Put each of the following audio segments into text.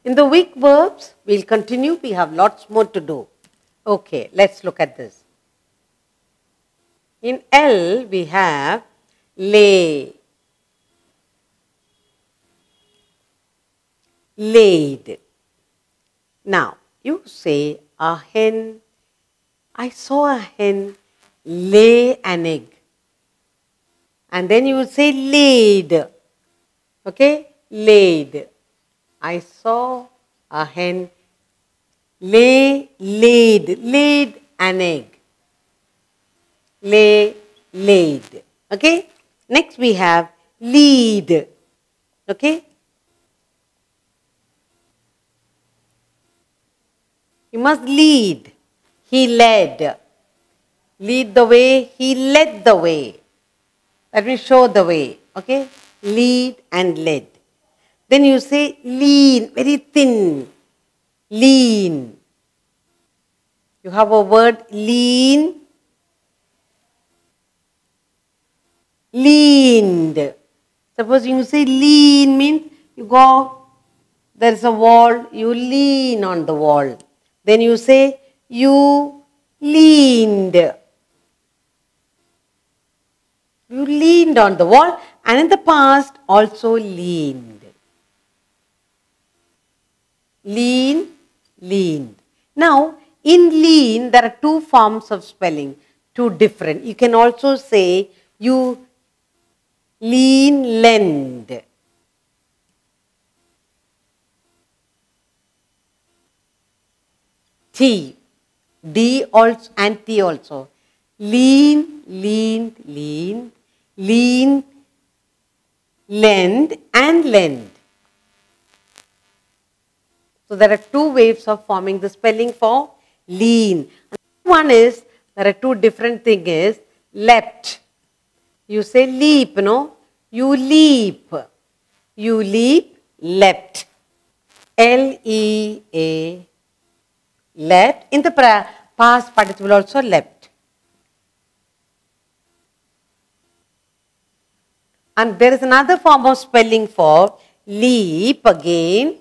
In the weak verbs, we'll continue. We have lots more to do. Okay, let's look at this. In L, we have lay, laid. Now, you say a hen. I saw a hen lay an egg. And then you would say laid. Okay, laid. I saw a hen laid an egg. Laid. Okay. Next we have lead. Okay. You must lead. He led. Lead the way. He led the way. That means show the way. Okay. Lead and led. Then you say lean, very thin. Lean. You have a word lean. Leaned. Suppose you say lean means you go, there is a wall, you lean on the wall. Then you say you leaned. You leaned on the wall, and in the past also leaned. Leaned. Now, in lean, there are two forms of spelling, two different. You can also say you lend. T, D also and T also. Leaned, lend, and lend. So there are two ways of forming the spelling for lean. One is, there are two different things is leapt. You say leap, no? You leap. You leap, leapt. L-E-A, leapt. In the past participle also leapt. And there is another form of spelling for leap again.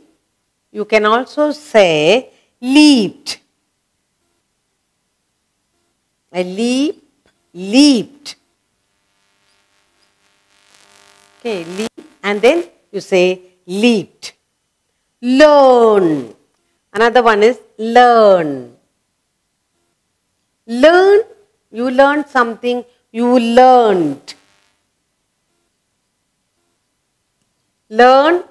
You can also say leaped. A leaped. Okay, leap, and then you say leaped. Learn. Another one is learn. Learn, you learned something, you learned. Learned.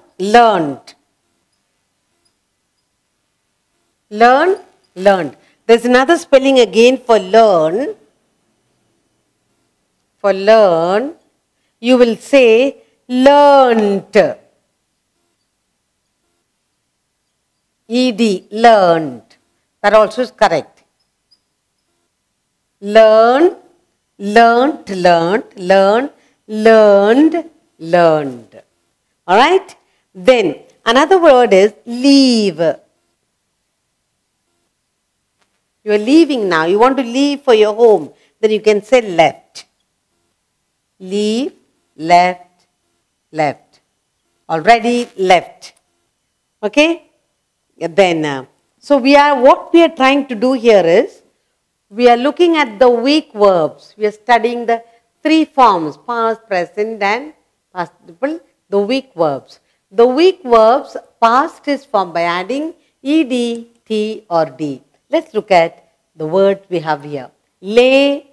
Learned. There's another spelling again for learn. For learn, you will say learnt. ED, learned. That also is correct. Learned. Alright? Then another word is leave. You are leaving now. You want to leave for your home. Then you can say left. Leave, left. Already left. Okay? Then, so what we are trying to do here is, we are looking at the weak verbs. We are studying the three forms, past, present and past participle, the weak verbs. The weak verbs, past is formed by adding ed, t or d. Let's look at the words we have here. Lay,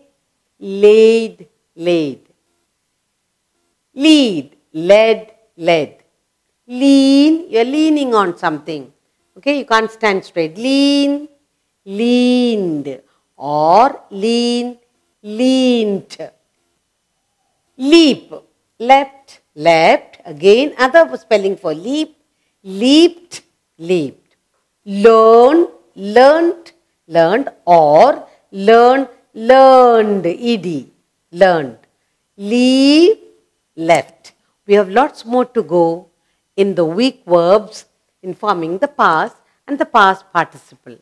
laid, laid. Lead, led. Lean, you are leaning on something. Okay, you can't stand straight. Leaned. Or leaned. Leap, leapt. Again, other spelling for leap. Leaped. Learn, learned. Or learned. Ed, learned. Leave, left. We have lots more to go in the weak verbs in forming the past and the past participle.